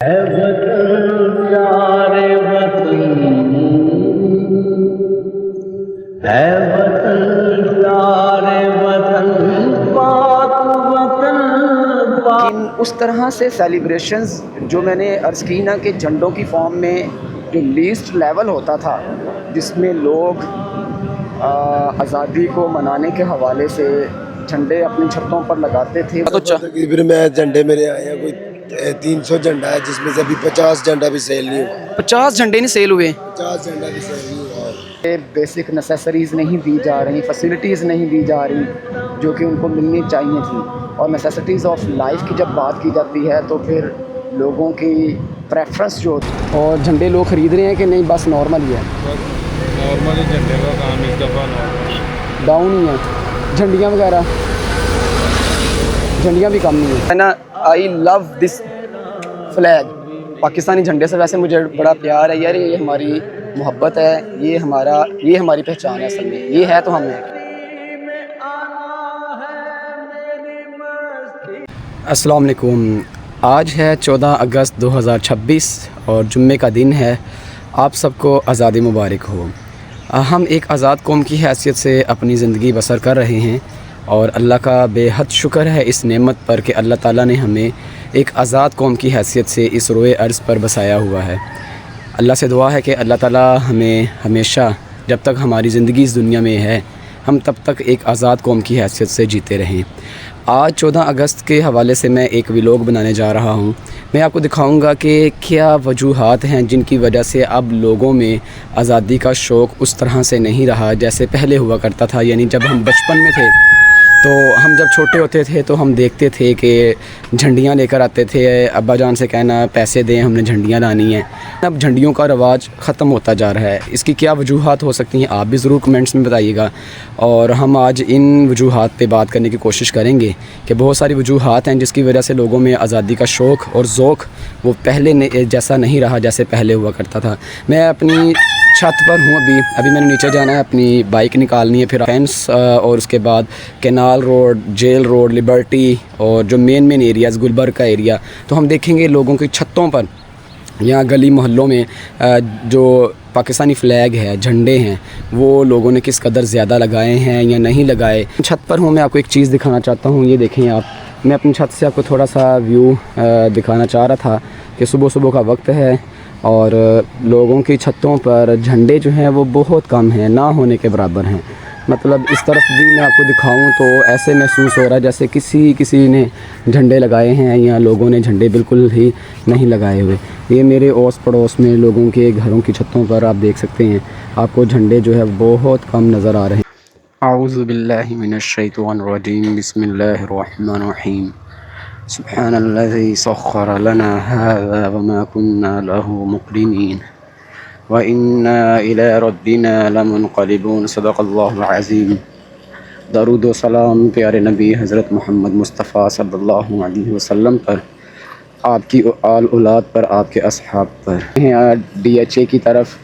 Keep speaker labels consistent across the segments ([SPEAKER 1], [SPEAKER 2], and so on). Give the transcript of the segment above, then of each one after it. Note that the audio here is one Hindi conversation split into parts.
[SPEAKER 1] है वतन प्यारे वतन, है वतन प्यारे वतन, पाक वतन पाक।
[SPEAKER 2] लेकिन उस तरह से सेलिब्रेशंस जो मैंने अर्ज़ की ना कि झंडों की फॉर्म में जो लीस्ट लेवल होता था, जिसमें लोग आज़ादी को मनाने के हवाले से झंडे अपनी छतों पर लगाते थे। तो
[SPEAKER 3] तकरीबन में झंडे मेरे आए हैं कोई 300 झंडा है, जिसमें से अभी 50 झंडा भी सेल नहीं हुआ।
[SPEAKER 2] 50 झंडे नहीं सेल हुए।
[SPEAKER 3] 50 झंडा भी सेल नहीं हुआ।
[SPEAKER 2] बेसिक नेसेसरीज़ नहीं दी जा रही, फैसिलिटीज़ नहीं दी जा रही जो कि उनको मिलनी चाहिए थी। और नेसेसिटीज़ ऑफ लाइफ की जब बात की जाती है तो फिर लोगों की प्रेफरेंस जो और झंडे लोग ख़रीद रहे हैं कि नहीं, बस नॉर्मल ही है,
[SPEAKER 4] नॉर्मल ही झंडे का काम इस दफ़ा नॉर्मल
[SPEAKER 2] डाउन ही है। झंडियाँ वगैरह, झंडियाँ भी कम नहीं है ना। I love this flag, Pakistani झंडे से वैसे मुझे बड़ा प्यार है यार। ये हमारी मोहब्बत है, ये हमारी पहचान है। असल में ये है तो हम हैं। अस्सलाम वालेकुम। आज है 14 अगस्त 2026 और जुम्मे का दिन है। आप सबको आज़ादी मुबारक हो। हम एक आज़ाद कौम की हैसियत से अपनी ज़िंदगी बसर कर रहे हैं और अल्लाह का बेहद शुक्र है इस नेमत पर कि अल्लाह ताला ने हमें एक आज़ाद कौम की हैसियत से इस रोए अर्ज़ पर बसाया हुआ है। अल्लाह से दुआ है कि अल्लाह ताला हमें हमेशा, जब तक हमारी ज़िंदगी इस दुनिया में है, हम तब तक एक आज़ाद कौम की हैसियत से जीते रहें। आज 14 अगस्त के हवाले से मैं एक व्लॉग बनाने जा रहा हूँ। मैं आपको दिखाऊंगा कि क्या वजूहात हैं जिनकी वजह से अब लोगों में आज़ादी का शौक़ उस तरह से नहीं रहा जैसे पहले हुआ करता था। यानी जब हम बचपन में थे तो हम जब छोटे होते थे तो हम देखते थे कि झंडियाँ लेकर आते थे, अब्बा जान से कहना पैसे दें, हमने झंडियाँ लानी हैं। अब झंडियों का रवाज ख़त्म होता जा रहा है। इसकी क्या वजूहात हो सकती हैं, आप भी ज़रूर कमेंट्स में बताइएगा। और हम आज इन वजूहात पे बात करने की कोशिश करेंगे कि बहुत सारी वजूहात हैं जिसकी वजह से लोगों में आज़ादी का शौक़ और ज़ौक़ वो पहले जैसा नहीं रहा जैसे पहले हुआ करता था। मैं अपनी छत पर हूँ अभी मैंने नीचे जाना है, अपनी बाइक निकालनी है, फिर फेंस और उसके बाद canal road, jail road, liberty और जो मेन एरियाज़, गुलबर्ग का एरिया, तो हम देखेंगे लोगों की छतों पर या गली मोहल्लों में जो पाकिस्तानी फ़्लैग है, झंडे हैं, वो लोगों ने किस कदर ज़्यादा लगाए हैं या नहीं लगाए। छत पर हूँ, मैं आपको एक चीज़ दिखाना चाहता हूँ। ये देखें आप, मैं अपनी छत से आपको थोड़ा सा व्यू दिखाना चाह रहा था कि सुबह सुबह का वक्त है और लोगों की छतों पर झंडे जो हैं वो बहुत कम हैं, ना होने के बराबर हैं। मतलब इस तरफ भी मैं आपको दिखाऊं तो ऐसे महसूस हो रहा है जैसे किसी ने झंडे लगाए हैं या लोगों ने झंडे बिल्कुल ही नहीं लगाए हुए। ये मेरे ओस पड़ोस में लोगों के घरों की छतों पर आप देख सकते हैं, आपको झंडे जो है बहुत कम नज़र आ रहे हैं। आऊज़ु बिल्लाहि मिनश शैतानिर रजीम, बिस्मिल्लाहिर रहमानिर रहीम। सुब्हानल्लज़ी सख़्ख़र लना हाज़ा व मा कुन्ना लहू मुक़रिनीन व इन्ना इला रब्बिना लमुनक़लिबून। सदक़ल्लाहुल अज़ीम। दरूद व सलाम प्यारे नबी हज़रत मोहम्मद मुस्तफ़ा सल्लल्लाहु अलैहि वसल्लम पर, आपकी आल औलाद पर, आपके असहाब पर। DHA की तरफ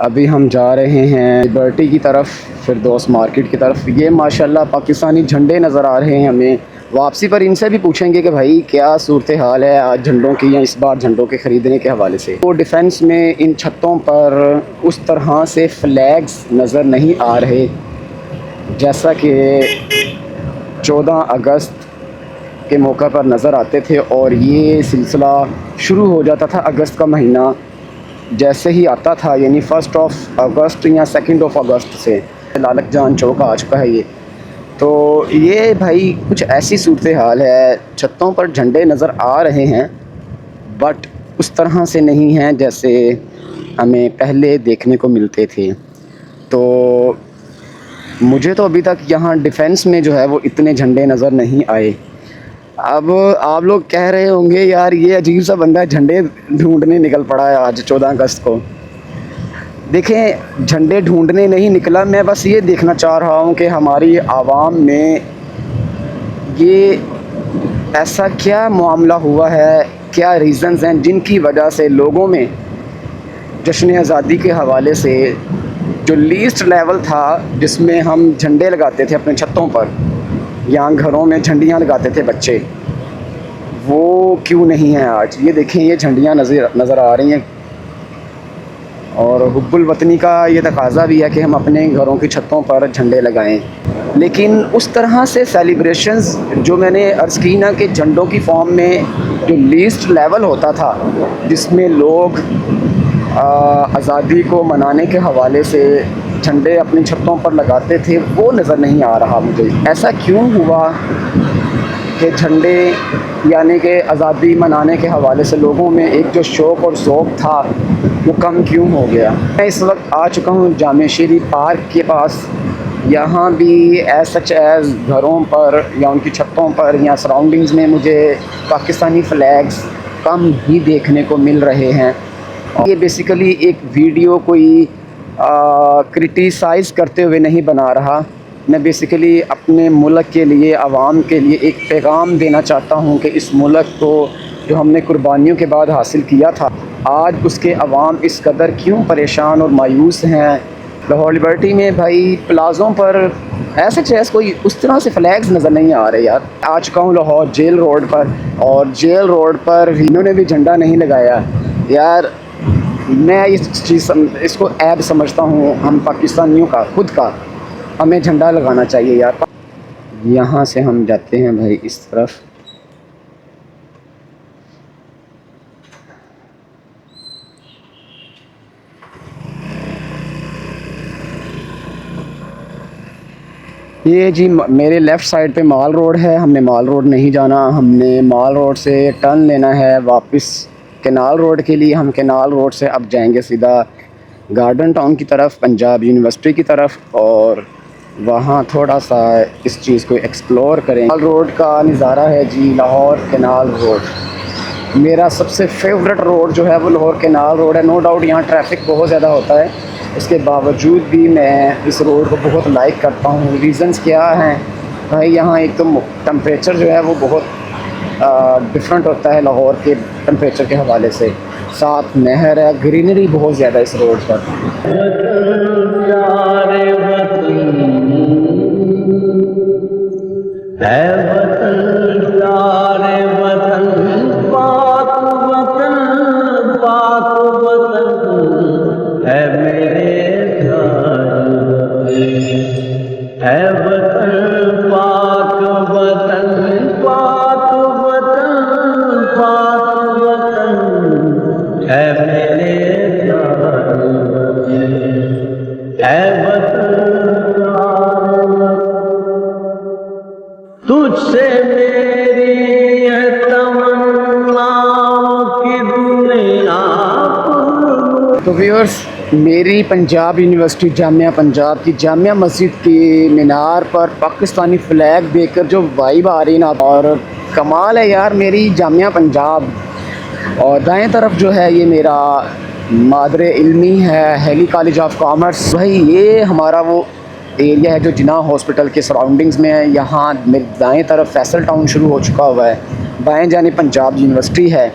[SPEAKER 2] अभी हम जा रहे हैं, लिबर्टी की तरफ, फिरदौस मार्केट की तरफ। ये माशाल्लाह पाकिस्तानी झंडे नज़र आ रहे हैं हमें। वापसी पर इनसे भी पूछेंगे कि भाई क्या सूरत हाल है आज झंडों की, या इस बार झंडों के ख़रीदने के हवाले से। तो डिफेंस में इन छतों पर उस तरह से फ्लैग्स नज़र नहीं आ रहे जैसा कि 14 अगस्त के मौका पर नज़र आते थे। और ये सिलसिला शुरू हो जाता था अगस्त का महीना जैसे ही आता था, यानी 1 अगस्त या 2 अगस्त से। लालक जान चौक आ चुका है ये। तो ये भाई कुछ ऐसी सूरत हाल है, छतों पर झंडे नज़र आ रहे हैं बट उस तरह से नहीं हैं जैसे हमें पहले देखने को मिलते थे। तो मुझे तो अभी तक यहाँ डिफेंस में जो है वो इतने झंडे नज़र नहीं आए। अब आप लोग कह रहे होंगे यार ये अजीब सा बंदा झंडे ढूंढने निकल पड़ा है आज 14 अगस्त को। देखें, झंडे ढूंढने नहीं निकला, मैं बस ये देखना चाह रहा हूँ कि हमारी आवाम में ये ऐसा क्या मामला हुआ है, क्या रीज़न्स हैं जिनकी वजह से लोगों में जश्न आज़ादी के हवाले से जो लीस्ट लेवल था जिसमें हम झंडे लगाते थे अपने छतों पर या घरों में झंडियाँ लगाते थे बच्चे, वो क्यों नहीं है आज। ये देखें, ये झंडियाँ नज़र आ रही हैं, और हुब्बुल वतनी का ये तकाज़ा भी है कि हम अपने घरों की छतों पर झंडे लगाएं। लेकिन उस तरह से सेलिब्रेशंस जो मैंने अर्ज़ की ना, कि झंडों की फॉर्म में जो लीस्ट लेवल होता था, जिसमें लोग आज़ादी को मनाने के हवाले से झंडे अपनी छतों पर लगाते थे, वो नज़र नहीं आ रहा मुझे। ऐसा क्यों हुआ कि झंडे यानी कि आज़ादी मनाने के हवाले से लोगों में एक जो शौक़ और ज़ौक़ था वो कम क्यों हो गया। मैं इस वक्त आ चुका हूँ जामे शरीफ पार्क के पास। यहाँ भी सच एज़ घरों पर या उनकी छतों पर या सराउंडिंग्स में मुझे पाकिस्तानी फ़्लैग्स कम ही देखने को मिल रहे हैं। ये बेसिकली एक वीडियो कोई क्रिटिसाइज़ करते हुए नहीं बना रहा, मैं बेसिकली अपने मुल्क के लिए, आवाम के लिए एक पैगाम देना चाहता हूँ कि इस मुल्क को जो हमने कुर्बानियों के बाद हासिल किया था, आज उसके अवाम इस कदर क्यों परेशान और मायूस हैं। लाहौर लिबर्टी में भाई प्लाज़ों पर ऐसे कोई उस तरह से फ्लैग्स नज़र नहीं आ रहे यार। आ चुका हूँ लाहौर जेल रोड पर, और जेल रोड पर इन्होंने भी झंडा नहीं लगाया यार। मैं इस चीज़ इसको ऐब समझता हूँ हम पाकिस्तानियों का, खुद का। हमें झंडा लगाना चाहिए यार। यहाँ से हम जाते हैं भाई इस तरफ। ये जी मेरे लेफ़्ट साइड पे माल रोड है। हमने माल रोड नहीं जाना, हमने माल रोड से टर्न लेना है वापस कैनाल रोड के लिए। हम कैनाल रोड से अब जाएंगे सीधा गार्डन टाउन की तरफ, पंजाब यूनिवर्सिटी की तरफ, और वहाँ थोड़ा सा इस चीज़ को एक्सप्लोर करें। कैनाल रोड का नज़ारा है जी, लाहौर कैनाल रोड। मेरा सबसे फेवरेट रोड जो है वो लाहौर कैनाल रोड है। नो डाउट यहाँ ट्रैफिक बहुत ज़्यादा होता है, इसके बावजूद भी मैं इस रोड को बहुत लाइक करता हूँ। रीज़न्स क्या हैं भाई, यहाँ एक तो टेम्परेचर जो है वो बहुत डिफरेंट होता है लाहौर के टेम्परेचर के हवाले से। साथ नहर है, ग्रीनरी बहुत ज़्यादा इस रोड पर।
[SPEAKER 1] प्यारे वतन है, वतन प्यारे वतन, पाक वतन, पाक वतन है मेरे प्यारे, है वतन पाक वतन, पाक वतन, पाक वतन है मेरे प्यारे, है वतन तुझसे मेरी है तमन्नाओं की दुनिया।
[SPEAKER 2] तो व्यूअर्स, मेरी पंजाब यूनिवर्सिटी जामिया पंजाब की जामिया मस्जिद की मीनार पर पाकिस्तानी फ़्लैग देखकर जो वाइब आ रही ना, और कमाल है यार मेरी जामिया पंजाब। और दाएं तरफ जो है ये मेरा मादरे इल्मी है, हेली कॉलेज ऑफ कॉमर्स। भाई ये हमारा वो एरिया है जो जिन्ना हॉस्पिटल के सराउंडिंग्स में है। यहाँ मेरे दाएं तरफ फैसल टाउन शुरू हो चुका हुआ है, बाएं जाने पंजाब यूनिवर्सिटी है।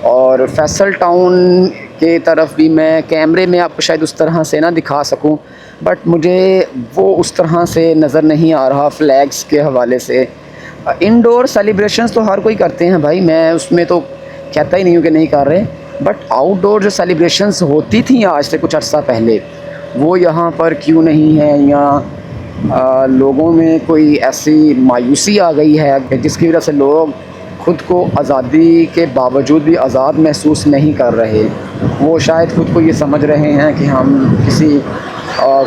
[SPEAKER 2] और फैसल टाउन के तरफ भी मैं कैमरे में आपको शायद उस तरह से ना दिखा सकूं, बट मुझे वो उस तरह से नज़र नहीं आ रहा फ्लैग्स के हवाले से। इंडोर सेलिब्रेशंस तो हर कोई करते हैं भाई, मैं उसमें तो कहता ही नहीं हूँ कि नहीं कर रहे, बट आउटडोर जो सेलिब्रेशंस होती थी आज से कुछ अर्सा पहले, वो यहाँ पर क्यों नहीं है। या लोगों में कोई ऐसी मायूसी आ गई है जिसकी वजह से लोग ख़ुद को आज़ादी के बावजूद भी आज़ाद महसूस नहीं कर रहे। वो शायद ख़ुद को ये समझ रहे हैं कि हम किसी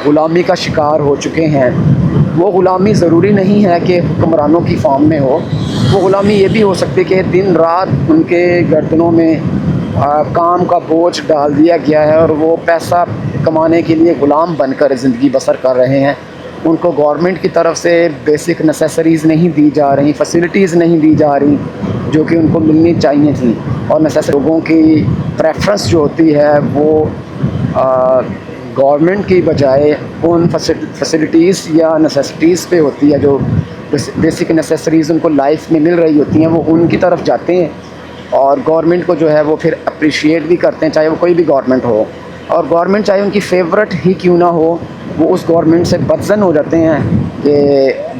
[SPEAKER 2] ग़ुलामी का शिकार हो चुके हैं। वो ग़ुलामी ज़रूरी नहीं है कि हुक्मरानों की फॉर्म में हो, वो ग़ुलामी ये भी हो सकती है कि दिन रात उनके गर्दनों में काम का बोझ डाल दिया गया है और वो पैसा कमाने के लिए ग़ुलाम बनकर ज़िंदगी बसर कर रहे हैं। उनको गवर्नमेंट की तरफ से बेसिक नेसेसरीज़ नहीं दी जा रही, फैसिलिटीज़ नहीं दी जा रही जो कि उनको मिलनी चाहिए थी। और लोगों की प्रेफरेंस जो होती है वो गवर्नमेंट की बजाय उन फैसिलिटीज़ या नेसेसिटीज़ पे होती है। जो बेसिक नेसेसरीज़ उनको लाइफ में मिल रही होती हैं वो उनकी तरफ जाते हैं, और गवर्नमेंट को जो है वो फिर अप्रिशिएट भी करते हैं, चाहे वो कोई भी गवर्नमेंट हो। और गवर्नमेंट चाहे उनकी फेवरेट ही क्यों ना हो, वो उस गवर्नमेंट से बदज़न हो जाते हैं कि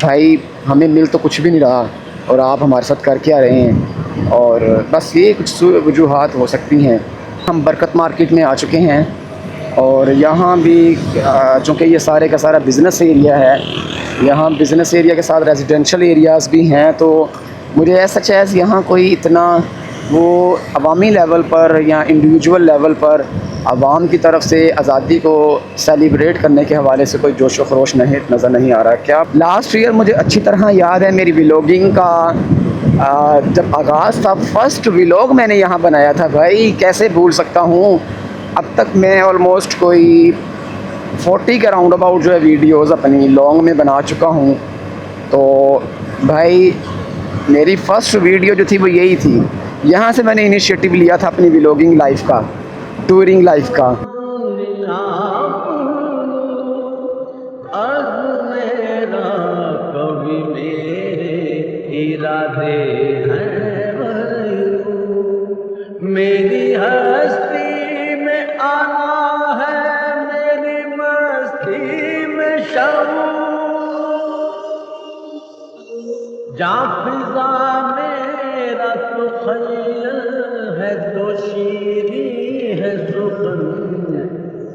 [SPEAKER 2] भाई हमें मिल तो कुछ भी नहीं रहा और आप हमारे साथ कर क्या रहे हैं। और बस ये कुछ वजूहात हो सकती हैं। हम बरकत मार्केट में आ चुके हैं और यहाँ भी चूँकि ये सारे का सारा बिज़नेस एरिया है, यहाँ बिज़नेस एरिया के साथ रेजिडेंशियल एरियाज़ भी हैं, तो मुझे ऐसा चैज़ यहाँ कोई इतना वो अवामी लेवल पर या इंडिविजुअल लेवल पर आवाम की तरफ से आज़ादी को सेलिब्रेट करने के हवाले से कोई जोश व खरोश नज़र नहीं आ रहा। क्या लास्ट ईयर मुझे अच्छी तरह याद है मेरी व्लॉगिंग का जब आगाज़ था, फ़र्स्ट व्लॉग मैंने यहाँ बनाया था भाई, कैसे भूल सकता हूँ। अब तक मैं ऑलमोस्ट कोई 40 के राउंड अबाउट जो है वीडियोज़ अपनी लॉन्ग में बना चुका हूँ। तो भाई मेरी फ़र्स्ट वीडियो जो थी वो यही थी, यहाँ से मैंने इनिशिएटिव लिया था अपनी व्लॉगिंग लाइफ का, टूरिंग लाइफ का।
[SPEAKER 1] मेरा कभी मेरे इरादे हैं मेरी हस्ती में आना है, मेरी मस्ती में जा फिजा मेरा तो खैल है, तो शीरी है सुखन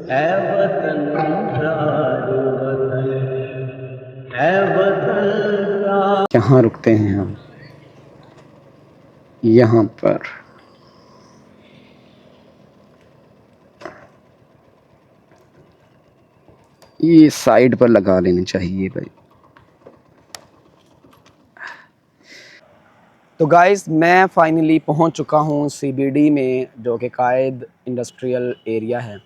[SPEAKER 1] है वतन प्यार वतन है वतन प्यार।
[SPEAKER 2] यहाँ रुकते हैं हम, यहाँ पर ये साइड पर लगा लेनी चाहिए भाई। तो गाइस मैं फ़ाइनली पहुंच चुका हूं सीबीडी में, जो कि कायद इंडस्ट्रियल एरिया है।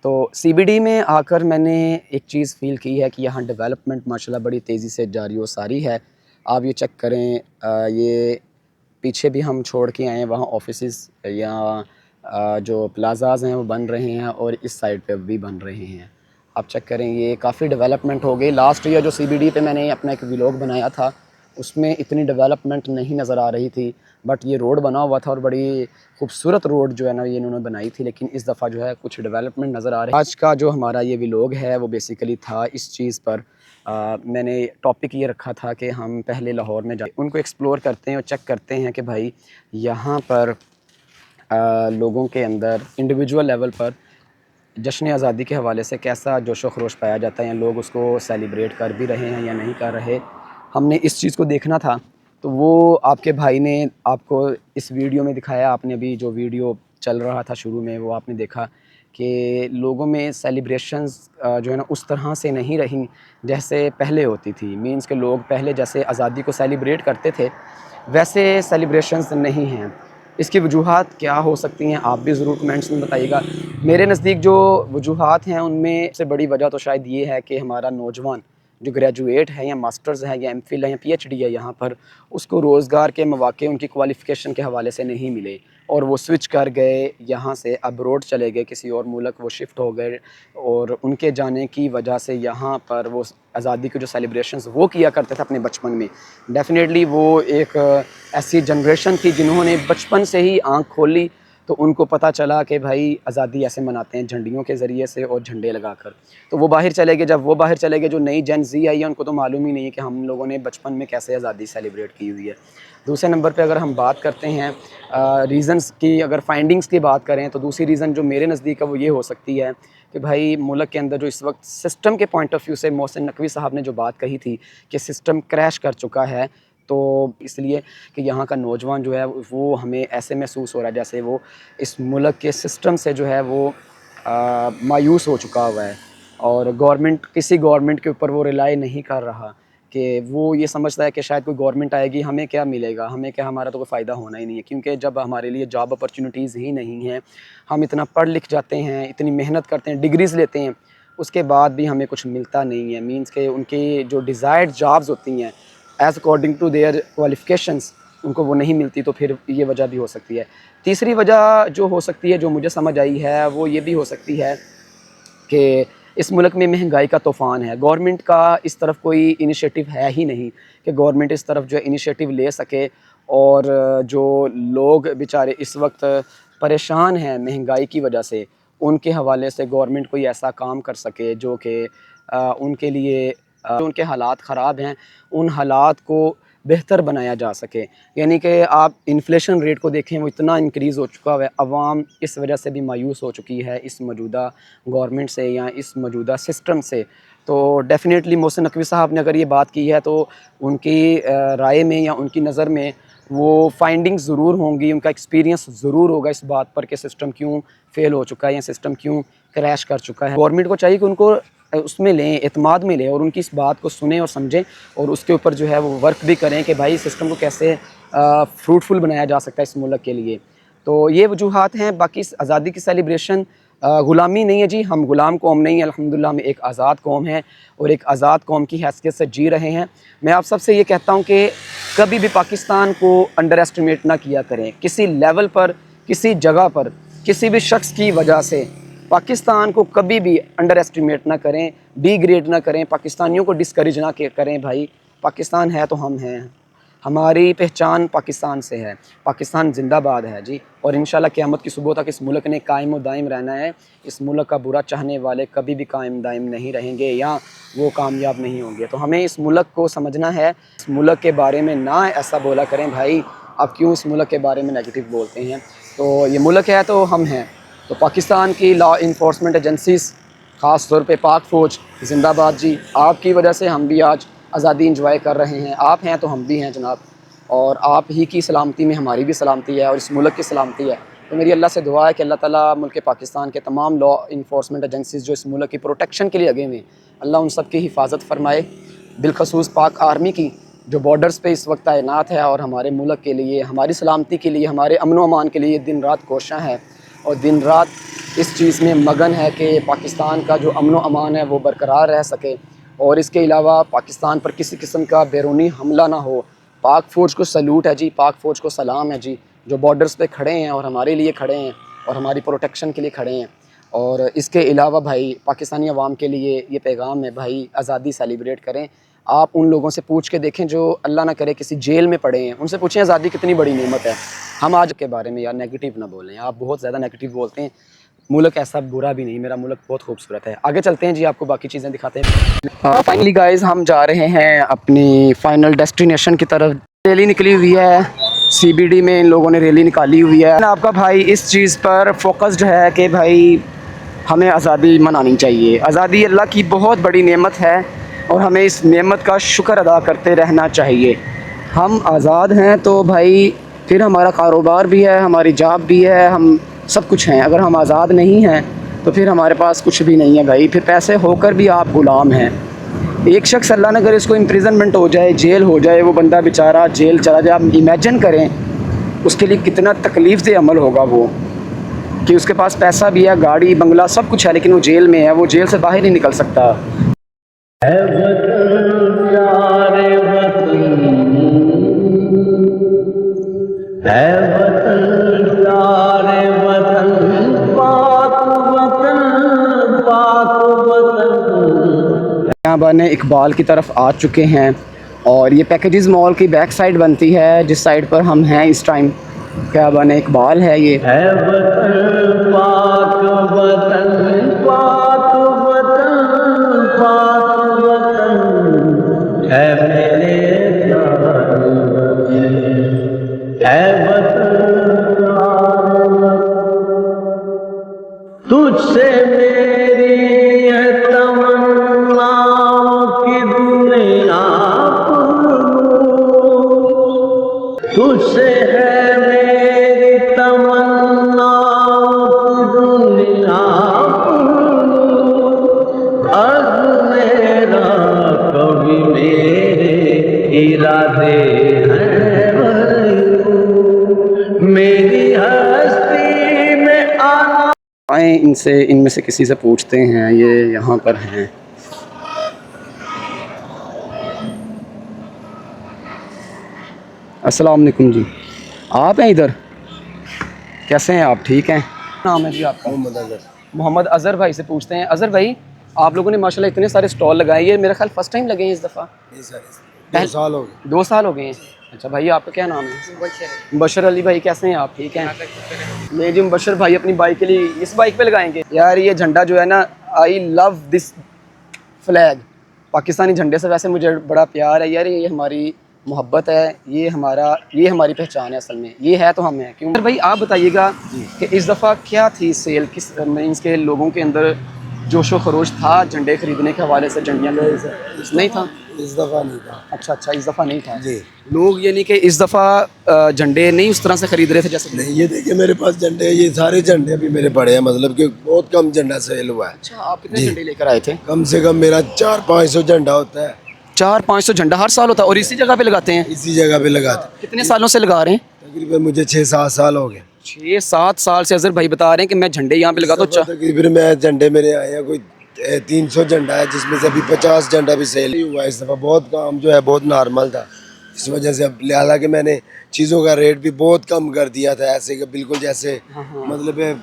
[SPEAKER 2] तो सीबीडी में आकर मैंने एक चीज़ फ़ील की है कि यहाँ डेवलपमेंट माशाल्लाह बड़ी तेज़ी से जारी व सारी है। आप ये चेक करें, ये पीछे भी हम छोड़ के आए हैं, वहाँ ऑफिसेस या जो प्लाज़ाज़ हैं वो बन रहे हैं और इस साइड पे भी बन रहे हैं। आप चेक करें, ये काफ़ी डेवलपमेंट हो गई। लास्ट ईयर जो सीबीडी पे मैंने अपना एक व्लॉग बनाया था उसमें इतनी डेवलपमेंट नहीं नज़र आ रही थी, बट ये रोड बना हुआ था और बड़ी खूबसूरत रोड जो है ना ये इन्होंने बनाई थी। लेकिन इस दफ़ा जो है कुछ डेवलपमेंट नज़र आ रही है। आज का जो हमारा ये व्लॉग है वो बेसिकली था इस चीज़ पर। मैंने टॉपिक ये रखा था कि हम पहले लाहौर में जाए, उनको एक्सप्लोर करते हैं और चेक करते हैं कि भाई यहाँ पर लोगों के अंदर इंडिविजुअल लेवल पर जश्न आज़ादी के हवाले से कैसा जोश व खरोश पाया जाता है, या लोग उसको सेलिब्रेट कर भी रहे हैं या नहीं कर रहे। हमने इस चीज़ को देखना था, तो वो आपके भाई ने आपको इस वीडियो में दिखाया। आपने अभी जो वीडियो चल रहा था शुरू में वो आपने देखा कि लोगों में सेलिब्रेशंस जो है ना उस तरह से नहीं रही जैसे पहले होती थी। मींस के लोग पहले जैसे आज़ादी को सेलिब्रेट करते थे वैसे सेलिब्रेशंस नहीं हैं। इसकी वजूहात क्या हो सकती हैं, आप भी ज़रूर कमेंट्स में बताइएगा। मेरे नज़दीक जो वजूहात हैं उनमें से बड़ी वजह तो शायद ये है कि हमारा नौजवान जो ग्रेजुएट है या मास्टर्स है या एमफिल है या पीएचडी है यहाँ पर, उसको रोज़गार के मौके उनकी क्वालिफ़िकेशन के हवाले से नहीं मिले और वो स्विच कर गए, यहाँ से अब्रोड चले गए, किसी और मुल्क वो शिफ्ट हो गए। और उनके जाने की वजह से यहाँ पर वो आज़ादी के जो सेलिब्रेशंस वो किया करते थे अपने बचपन में, डेफ़िनेटली वो एक ऐसी जनरेशन थी जिन्होंने बचपन से ही आँख खोली, तो उनको पता चला कि भाई आज़ादी ऐसे मनाते हैं झंडियों के ज़रिए से और झंडे लगाकर। तो वो बाहर चले गए। जब वो बाहर चले गए, जो नई जेन ज़ी आई है उनको तो मालूम ही नहीं है कि हम लोगों ने बचपन में कैसे आज़ादी सेलिब्रेट की हुई है। दूसरे नंबर पे अगर हम बात करते हैं रीज़न्स की, अगर फाइंडिंग्स की बात करें, तो दूसरी रीज़न जो मेरे नज़दीक है वो ये हो सकती है कि भाई मुल्क के अंदर जो इस वक्त सिस्टम के पॉइंट ऑफ व्यू से मोहसिन नकवी साहब ने जो बात कही थी कि सिस्टम क्रैश कर चुका है, तो इसलिए कि यहाँ का नौजवान जो है वो हमें ऐसे महसूस हो रहा है जैसे वो इस मुल्क के सिस्टम से जो है वो मायूस हो चुका हुआ है और किसी गवर्नमेंट के ऊपर वो रिलाई नहीं कर रहा, कि वो ये समझता है कि शायद कोई गवर्नमेंट आएगी हमें क्या मिलेगा, हमें क्या, हमारा तो कोई फ़ायदा होना ही नहीं है। क्योंकि जब हमारे लिए जॉब अपॉर्चुनिटीज़ ही नहीं हैं, हम इतना पढ़ लिख जाते हैं, इतनी मेहनत करते हैं, डिग्रीज़ लेते हैं, उसके बाद भी हमें कुछ मिलता नहीं है। मीन्स के उनकी जो डिज़ायर्ड जॉब्स होती हैं as according to their qualifications उनको वो नहीं मिलती, तो फिर ये वजह भी हो सकती है। तीसरी वजह जो हो सकती है, जो मुझे समझ आई है, वो ये भी हो सकती है कि इस मुल्क में महंगाई का तूफ़ान है। गवर्नमेंट का इस तरफ कोई इनिशिएटिव है ही नहीं कि गवर्नमेंट इस तरफ जो है इनिशिएटिव ले सके, और जो लोग बेचारे इस वक्त परेशान हैं महंगाई की वजह से, उनके हवाले से गवर्नमेंट कोई ऐसा काम कर सके जो कि उनके लिए जो उनके हालात ख़राब हैं उन हालात को बेहतर बनाया जा सके। यानी कि आप इन्फ्लेशन रेट को देखें, वो इतना इंक्रीज़ हो चुका है, अवाम इस वजह से भी मायूस हो चुकी है इस मौजूदा गवर्नमेंट से या इस मौजूदा सिस्टम से। तो डेफ़िनेटली मोहसिन नकवी साहब ने अगर ये बात की है तो उनकी राय में या उनकी नज़र में वो फाइंडिंग्स ज़रूर होंगी, उनका एक्सपीरियंस ज़रूर होगा इस बात पर कि सिस्टम क्यों फ़ेल हो चुका है या सिस्टम क्यों क्रैश कर चुका है। गवर्नमेंट को चाहिए कि उनको उसमें लें, एतमाद में लें और उनकी इस बात को सुनें और समझें और उसके ऊपर जो है वो वर्क भी करें कि भाई सिस्टम को कैसे फ्रूटफुल बनाया जा सकता है इस मुल्क के लिए। तो ये वजूहात हैं। बाकी इस आज़ादी की सेलिब्रेशन ग़ुलामी नहीं है जी, हम ग़ुलाम कौम नहीं है, अल्हम्दुलिल्लाह हम एक आज़ाद कौम है और एक आज़ाद कौम की हैसियत से जी रहे हैं। मैं आप सबसे ये कहता हूँ कि कभी भी पाकिस्तान को अंडर एस्टिमेट ना किया करें, किसी लेवल पर, किसी जगह पर, किसी भी शख्स की वजह से पाकिस्तान को कभी भी अंडर एस्टिमेट ना करें, डिग्रेड ना करें, पाकिस्तानियों को डिस्करेज ना करें। भाई पाकिस्तान है तो हम हैं, हमारी पहचान पाकिस्तान से है, पाकिस्तान जिंदाबाद है जी। और इंशाल्लाह क़यामत की सुबह तक इस मुल्क ने कायम व दायम रहना है। इस मुल्क का बुरा चाहने वाले कभी भी कायम दायम नहीं रहेंगे या वो कामयाब नहीं होंगे। तो हमें इस मुल्क को समझना है, इस मुल्क के बारे में ना ऐसा बोला करें भाई आप क्यों इस मुल्क के बारे में नेगेटिव बोलते हैं। तो ये मुल्क है तो हम हैं। तो पाकिस्तान की लॉ इन्फोर्समेंट एजेंसीज़, ख़ास तौर पे पाक फ़ौज जिंदाबाद जी। आपकी वजह से हम भी आज आज़ादी इंजॉय कर रहे हैं। आप हैं तो हम भी हैं जनाब, और आप ही की सलामती में हमारी भी सलामती है और इस मुल्क की सलामती है। तो मेरी अल्लाह से दुआ है कि अल्लाह ताला मुल्क पाकिस्तान के तमाम लॉ इन्फोर्समेंट एजेंसीज़ जो इस मुल्क की प्रोटेक्शन के लिए लगे हुए हैं, अल्लाह उन सब की हिफाजत फरमाए। बिलखसूस पाक आर्मी की जो बॉर्डर्स पे इस वक्त तैनात है और हमारे मुल्क के लिए, हमारी सलामती के लिए, हमारे अमन व अमान के लिए दिन रात कोशिश है और दिन रात इस चीज़ में मगन है कि पाकिस्तान का जो अमन व अमान है वो बरकरार रह सके और इसके अलावा पाकिस्तान पर किसी किस्म का बैरूनी हमला ना हो। पाक फ़ौज को सल्यूट है जी, पाक फ़ौज को सलाम है जी, जो बॉर्डर्स पे खड़े हैं और हमारे लिए खड़े हैं और हमारी प्रोटेक्शन के लिए खड़े हैं। और इसके अलावा भाई पाकिस्तानी अवाम के लिए ये पैगाम है भाई, आज़ादी सेलिब्रेट करें। आप उन लोगों से पूछ के देखें जो अल्लाह ना करे किसी जेल में पड़े हैं, उनसे पूछें आज़ादी कितनी बड़ी नेमत है। हम आज के बारे में यार नेगेटिव ना बोलें, आप बहुत ज़्यादा नेगेटिव बोलते हैं। मुल्क ऐसा बुरा भी नहीं, मेरा मुल्क बहुत खूबसूरत है। आगे चलते हैं जी, आपको बाकी चीज़ें दिखाते हैं। फाइनली गाइस हम जा रहे हैं अपनी फ़ाइनल डेस्टिनेशन की तरफ। रैली निकली हुई है CBD में, इन लोगों ने रैली निकाली हुई है। आपका भाई इस चीज़ पर फोकस्ड है कि भाई हमें आज़ादी मनानी चाहिए। आज़ादी अल्लाह की बहुत बड़ी नेमत है और हमें इस नेमत का शुक्र अदा करते रहना चाहिए। हम आज़ाद हैं तो भाई फिर हमारा कारोबार भी है, हमारी जॉब भी है, हम सब कुछ हैं। अगर हम आज़ाद नहीं हैं तो फिर हमारे पास कुछ भी नहीं है भाई, फिर पैसे होकर भी आप ग़ुलाम हैं। एक शख्स अल्लाह न करे इसको इम्प्रिजनमेंट हो जाए, जेल हो जाए, वो बंदा बेचारा जेल चला जाए। आप इमेजिन करें उसके लिए कितना तकलीफ़ दे अमल होगा वो, कि उसके पास पैसा भी है, गाड़ी बंगला सब कुछ है, लेकिन वो जेल में है, वो जेल से बाहर नहीं निकल सकता।
[SPEAKER 1] है वतन प्यारे वतन, है वतन प्यारे वतन, पाक वतन, पाक वतन।
[SPEAKER 2] यहाँ बने इकबाल की तरफ आ चुके हैं और ये पैकेजेस मॉल की बैक साइड बनती है जिस साइड पर हम हैं इस टाइम। क्या बने इकबाल है ये।
[SPEAKER 1] है वतन पाक वतन, पाक वतन, पाक वतन, है मेरे है वतन, तुझसे मेरी है तमन्नाओं की दुनिया, तुझसे है मेरी तमन्नाओं की दुनिया, आज मेरा कभी मेरे इरादे हैं मेरी हस्ती में आना।
[SPEAKER 2] आए इनसे, इनमें से किसी से पूछते हैं, ये यहाँ पर हैं। अस्सलाम वालेकुम जी, आप हैं इधर? कैसे हैं आप, ठीक हैं? नाम है जी आपका? मोहम्मद अज़हर भाई से पूछते हैं। अज़हर भाई, आप लोगों ने माशाल्लाह इतने सारे स्टॉल लगाए, ये मेरा ख्याल फर्स्ट टाइम लगे हैं इस दफ़ा?
[SPEAKER 3] 2 साल हो गए।
[SPEAKER 2] 2 साल हो गए हैं। अच्छा भाई, आपका क्या नाम है? बशर अली भाई, कैसे हैं आप, ठीक हैं? नहीं जी, बशर भाई अपनी बाइक के लिए इस बाइक पे लगाएंगे। यार ये झंडा जो है ना, I love this flag, Pakistani झंडे से वैसे मुझे बड़ा प्यार है यार। ये हमारी मोहब्बत है, ये हमारी पहचान है असल में, ये है तो हम हैं। क्यों भाई आप बताइएगा कि इस दफ़ा क्या थी सेल, किस मीन्स के लोगों के अंदर जोशो खरोश था झंडे खरीदने के हवाले से? झंडियाँ नहीं था
[SPEAKER 3] इस दफ़ा नहीं था।
[SPEAKER 2] अच्छा, इस दफ़ा नहीं था
[SPEAKER 3] जी।
[SPEAKER 2] लोग यानी कि इस दफ़ा झंडे नहीं उस तरह से खरीद रहे थे जैसे?
[SPEAKER 3] नहीं, ये देखिए मेरे पास झंडे, ये सारे झंडे अभी मेरे पड़े हैं, मतलब कि बहुत कम झंडा सेल हुआ है।
[SPEAKER 2] अच्छा, आप कितने झंडे लेकर आए थे?
[SPEAKER 3] कम से कम मेरा 400-500 झंडा होता है।
[SPEAKER 2] 400-500 झंडा हर साल होता है और इसी जगह पे लगाते हैं?
[SPEAKER 3] इसी जगह पे लगाते।
[SPEAKER 2] कितने सालों से लगा रहे हैं?
[SPEAKER 3] तकरीबन मुझे 6-7 साल हो गए।
[SPEAKER 2] 6-7 साल से अजहर भाई बता रहे हैं कि मैं झंडे यहाँ पे लगाता हूँ।
[SPEAKER 3] तकरीबन मैं झंडे मेरे आए हैं कोई 300 झंडा है, जिसमें से अभी 50 झंडा भी सेल नहीं हुआ। इस दफ़ा बहुत काम जो है बहुत नॉर्मल था, इस वजह से अब हालांकि मैंने चीज़ों का रेट भी बहुत कम कर दिया था, ऐसे कि बिल्कुल जैसे मतलब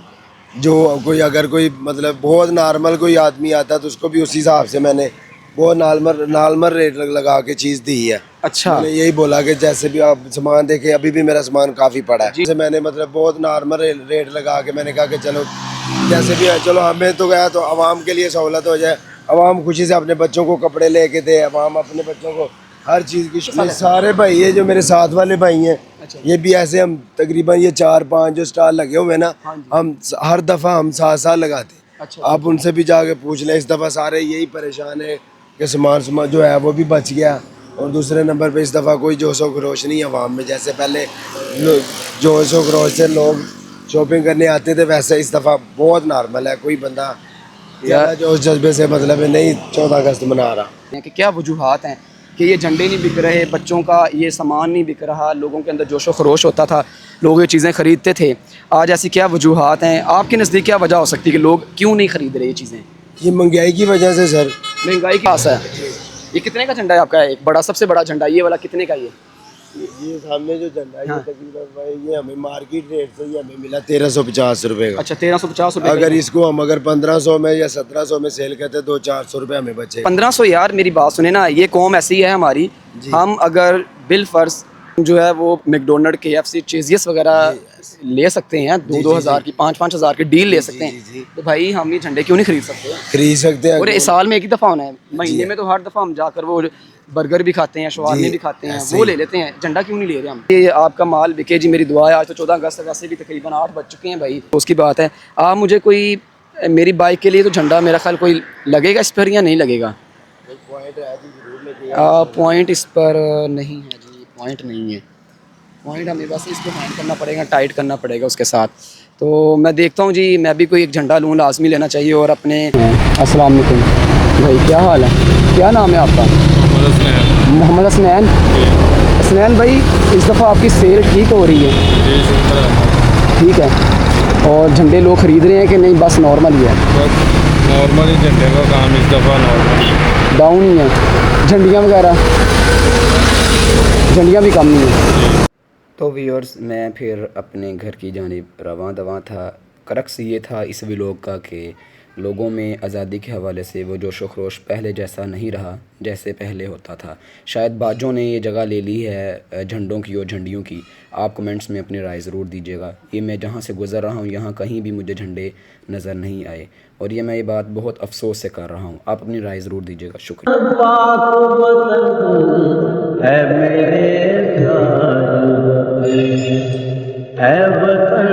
[SPEAKER 3] जो अगर कोई मतलब बहुत नॉर्मल कोई आदमी आता तो उसको भी उसी हिसाब से मैंने बहुत नॉर्मल रेट लगा के चीज़ दी है।
[SPEAKER 2] अच्छा,
[SPEAKER 3] मैंने यही बोला कि जैसे भी आप सामान देखें, अभी भी मेरा सामान काफ़ी पड़ा है, जैसे मैंने मतलब बहुत नॉर्मल रेट लगा के मैंने कहा कि चलो जैसे भी है, चलो हमें तो गया तो आवाम के लिए सहूलत हो जाए, आवाम खुशी से अपने बच्चों को कपड़े लेके दे, आवाम अपने बच्चों को हर चीज़ की। सारे भाई ये जो मेरे साथ वाले भाई हैं, ये भी ऐसे हम तकरीबन ये 4-5 जो स्टॉल लगे हुए ना, हम हर दफ़ा हम 7 लगाते। आप उनसे भी जाके पूछ लें, इस दफ़ा सारे यही परेशान है कि सामान जो है वो भी बच गया, और दूसरे नंबर पे इस दफ़ा कोई जोशो खरोश नहीं है आवाम में। जैसे पहले जोशो खरोश से लोग शॉपिंग करने आते थे, वैसे इस दफ़ा बहुत नॉर्मल है, कोई बंदा ज़्यादा जोश जज्बे से मतलब नहीं 14 अगस्त मना रहा।
[SPEAKER 2] कि क्या वजूहात हैं कि ये झंडे नहीं बिक रहे, बच्चों का ये सामान नहीं बिक रहा, लोगों के अंदर जोशो खरोश होता था, लोग ये चीज़ें ख़रीदते थे, आज ऐसी क्या वजूहात हैं? आपके नज़दीक क्या वजह हो सकती है कि लोग क्यों नहीं ख़रीद रहे ये चीज़ें?
[SPEAKER 3] ये महंगाई की वजह से सर।
[SPEAKER 2] महंगाई की आस है। ये कितने का झंडा है आपका? एक बड़ा, सबसे बड़ा झंडा ये वाला कितने का?
[SPEAKER 3] ये सामने जो झंडा है, ये तकरीबन भाई ये हमें मार्केट रेट से ही हमें मिला 1350 रुपए का।
[SPEAKER 2] अच्छा, 1350 रुपये।
[SPEAKER 3] अगर इसको हम अगर 1500 में या 1700 में सेल करते तो 400 रुपये हमें बचे।
[SPEAKER 2] 1500? यार मेरी बात सुने ना, ये कौम ऐसी है हमारी, हम अगर बिल फर्ज जो है वो मैकडोनल्ड, KFC, चीज़ियस वगैरह ले सकते हैं, 2-2 हज़ार की 5-5 हज़ार की डील ले सकते हैं, तो भाई हम ये झंडे क्यों नहीं खरीद सकते?
[SPEAKER 3] खरीद सकते हैं।
[SPEAKER 2] और इस साल में एक ही दफ़ा होना है, महीने में तो हर दफ़ा हम जाकर वो बर्गर भी खाते हैं, शवारमे भी खाते हैं, वो ले लेते हैं, झंडा क्यों नहीं ले रहे हम? ये आपका माल बिके जी, मेरी दुआ है। आज तो 14 अगस्त है, वैसे भी तकरीबन 8 बज चुके हैं भाई, तो उसकी बात है। आप मुझे कोई मेरी बाइक के लिए तो झंडा मेरा ख्याल कोई लगेगा इस पर या नहीं लगेगा? पॉइंट इस पर नहीं है जी, पॉइंट नहीं है, पॉइंट हमें बस इसको हैंड करना पड़ेगा, टाइट करना पड़ेगा उसके साथ। तो मैं देखता हूँ जी, मैं भी कोई एक झंडा लूँ, लाजमी लेना चाहिए। और अपने अस्सलाम वालेकुम भाई, क्या हाल है? क्या नाम है आपका? मोहम्मद हसनैन। हसनैन भाई, इस दफ़ा आपकी सेल ठीक हो रही है? ठीक है। और झंडे लोग ख़रीद रहे हैं कि नहीं, बस नॉर्मल ही है?
[SPEAKER 4] नॉर्मल ही झंडे का काम इस दफ़ा नॉर्मल
[SPEAKER 2] डाउन ही है, झंडियाँ वगैरह, झंडियाँ भी कम नहीं है। तो व्यूअर्स, मैं फिर अपने घर की जानिब रवां दवां था। करक्स ये था इस व्लॉग का कि लोगों में आज़ादी के हवाले से वो जोशो खरोश पहले जैसा नहीं रहा जैसे पहले होता था। शायद बाजों ने ये जगह ले ली है झंडों की और झंडियों की। आप कमेंट्स में अपनी राय ज़रूर दीजिएगा। ये मैं जहाँ से गुज़र रहा हूँ यहाँ कहीं भी मुझे झंडे नज़र नहीं आए, और ये मैं ये बात बहुत अफसोस से कर रहा हूँ। आप अपनी राय ज़रूर दीजिएगा। शुक्रिया।
[SPEAKER 1] पाक वतन है मेरे प्यारे, है वतन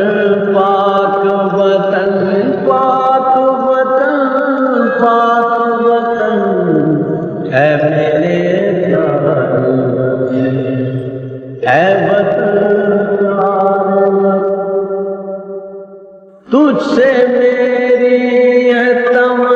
[SPEAKER 1] पाक वतन, पाक वतन, पाक वतन है मेरे प्यारे, है वतन तुझसे मेरी है तमन्ना।